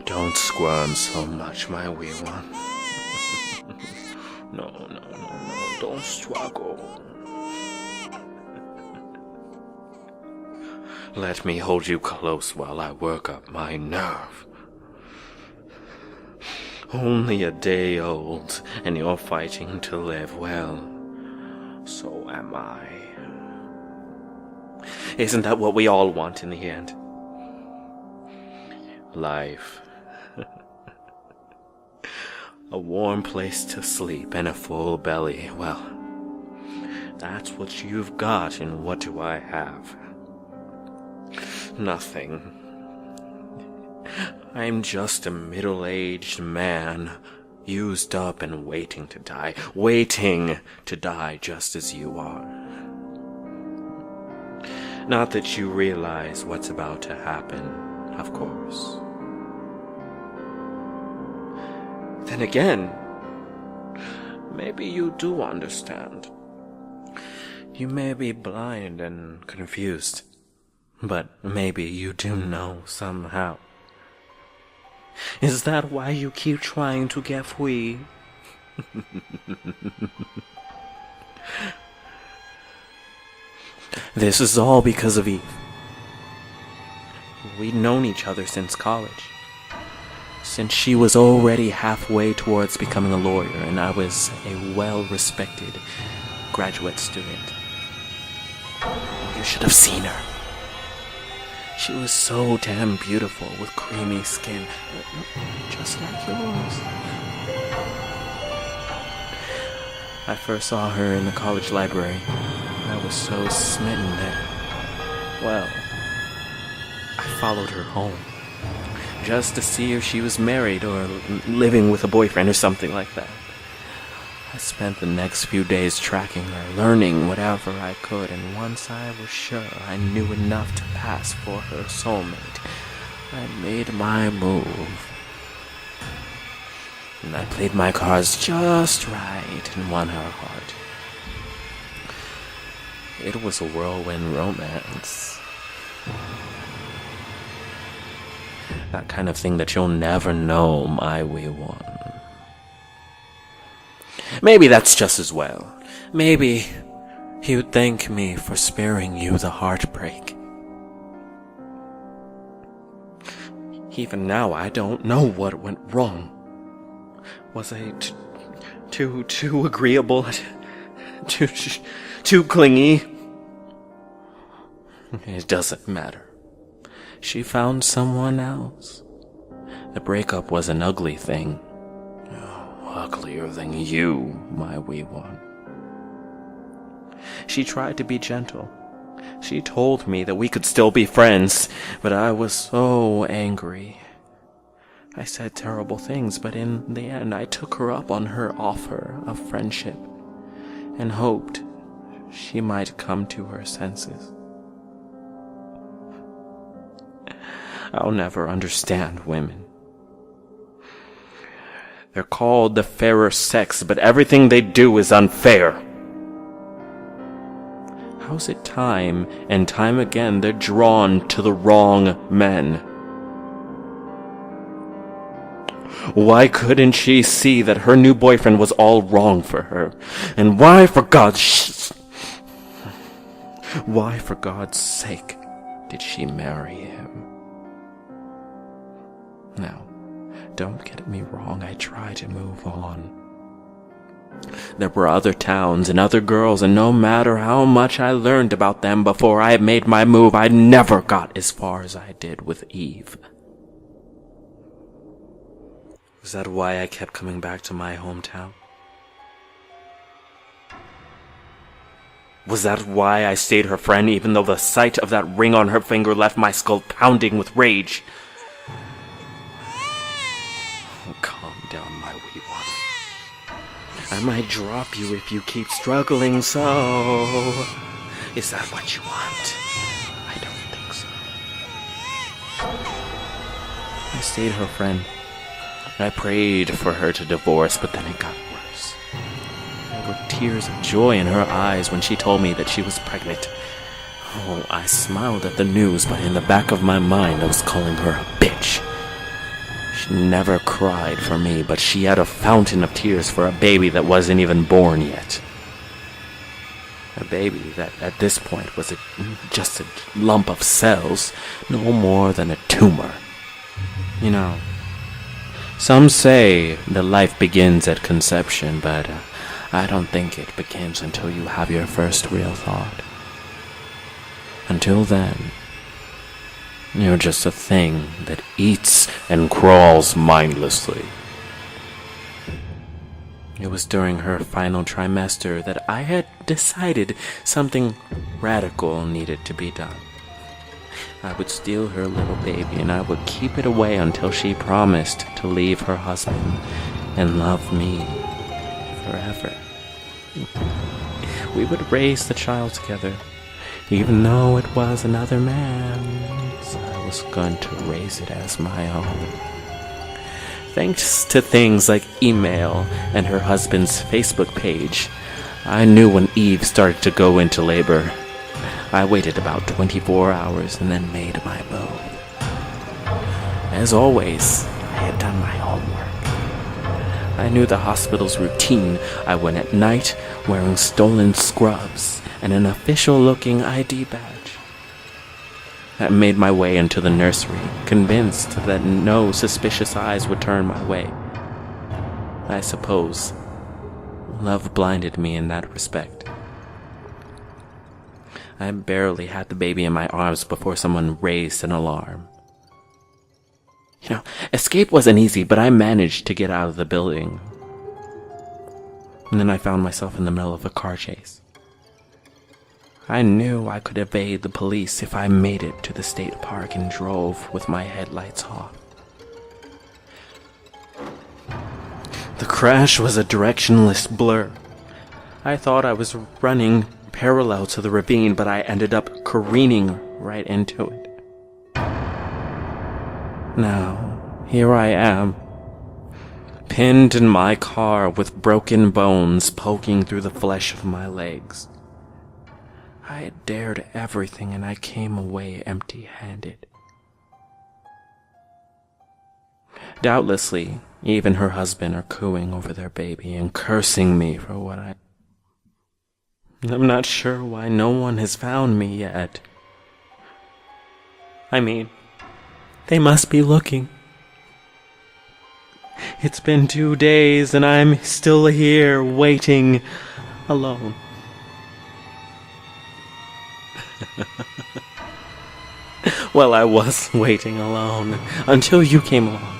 don't squirm so much, my wee one. No, don't struggle. Let me hold you close while I work up my nerve. Only a day old, and you're fighting to live. Well, so am I. Isn't that what we all want in the end? Life. A warm place to sleep and a full belly. Well, that's what you've got, and what do I have? Nothing. I'm just a middle-aged man, used up and waiting to die. Waiting to die just as you are. Not that you realize what's about to happen, of course. Then again, maybe you do understand. You may be blind and confused, but maybe you do know somehow. Is that why you keep trying to get free? This is all because of Eve. We'd known each other since college. Since she was already halfway towards becoming a lawyer, and I was a well-respected graduate student. You should have seen her. She was so damn beautiful with creamy skin, just like yours. I first saw her in the college library. I was so smitten that, well, I followed her home, just to see if she was married or living with a boyfriend or something like that. I spent the next few days tracking her, learning whatever I could, and once I was sure I knew enough to pass for her soulmate, I made my move. And I played my cards just right and won her heart. It was a whirlwind romance. That kind of thing that you'll never know, my wee one. Maybe that's just as well. Maybe you'd thank me for sparing you the heartbreak. Even now, I don't know what went wrong. Was I too agreeable? Too clingy? It doesn't matter. She found someone else. The breakup was an ugly thing. Uglier than you, my wee one. She tried to be gentle. She told me that we could still be friends, but I was so angry. I said terrible things, but in the end I took her up on her offer of friendship and hoped she might come to her senses. I'll never understand women. They're called the fairer sex, but everything they do is unfair. How's it time and time again they're drawn to the wrong men? Why couldn't she see that her new boyfriend was all wrong for her? And why for God's sake did she marry him? Now, don't get me wrong, I try to move on. There were other towns and other girls, and no matter how much I learned about them before I made my move, I never got as far as I did with Eve. Was that why I kept coming back to my hometown? Was that why I stayed her friend, even though the sight of that ring on her finger left my skull pounding with rage? Calm down, my wee one. I might drop you if you keep struggling, so... Is that what you want? I don't think so. I stayed her friend. I prayed for her to divorce, but then it got worse. There were tears of joy in her eyes when she told me that she was pregnant. Oh, I smiled at the news, but in the back of my mind I was calling her a bitch. She never cried for me, but she had a fountain of tears for a baby that wasn't even born yet. A baby that at this point was just a lump of cells, no more than a tumor. You know, some say that life begins at conception, but I don't think it begins until you have your first real thought. Until then, you're just a thing that eats and crawls mindlessly. It was during her final trimester that I had decided something radical needed to be done. I would steal her little baby and I would keep it away until she promised to leave her husband and love me forever. We would raise the child together, even though it was another man's. I was going to raise it as my own. Thanks to things like email and her husband's Facebook page, I knew when Eve started to go into labor. I waited about 24 hours and then made my move. As always, I had done my homework. I knew the hospital's routine. I went at night wearing stolen scrubs and an official-looking ID badge. I made my way into the nursery, convinced that no suspicious eyes would turn my way. I suppose love blinded me in that respect. I barely had the baby in my arms before someone raised an alarm. Escape wasn't easy, but I managed to get out of the building. And then I found myself in the middle of a car chase. I knew I could evade the police if I made it to the state park and drove with my headlights off. The crash was a directionless blur. I thought I was running parallel to the ravine, but I ended up careening right into it. Now, here I am, pinned in my car with broken bones poking through the flesh of my legs. I had dared everything and I came away empty-handed. Doubtlessly, Eve and her husband are cooing over their baby and cursing me for what I'm not sure why no one has found me yet. I mean, they must be looking. It's been 2 days and I'm still here waiting alone. Well, I was waiting alone until you came along.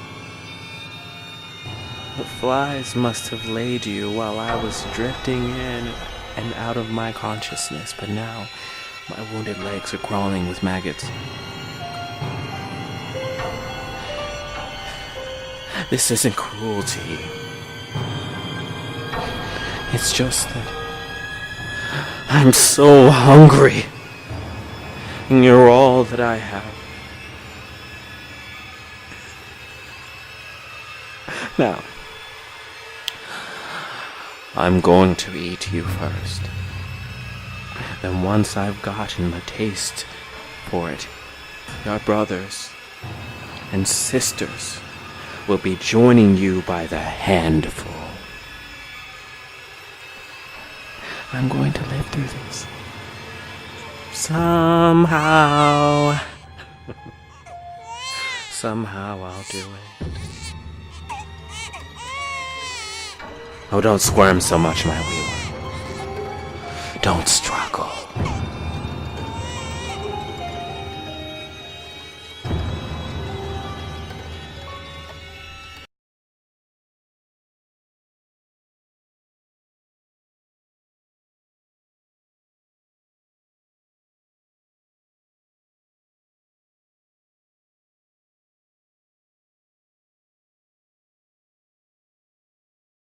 The flies must have laid you while I was drifting in and out of my consciousness, but now my wounded legs are crawling with maggots. This isn't cruelty. It's just that I'm so hungry. And you're all that I have. Now, I'm going to eat you first. Then once I've gotten a taste for it, your brothers and sisters will be joining you by the handful. I'm going to live through this. Somehow. Somehow I'll do it. Oh, don't squirm so much, my wee one. Don't struggle.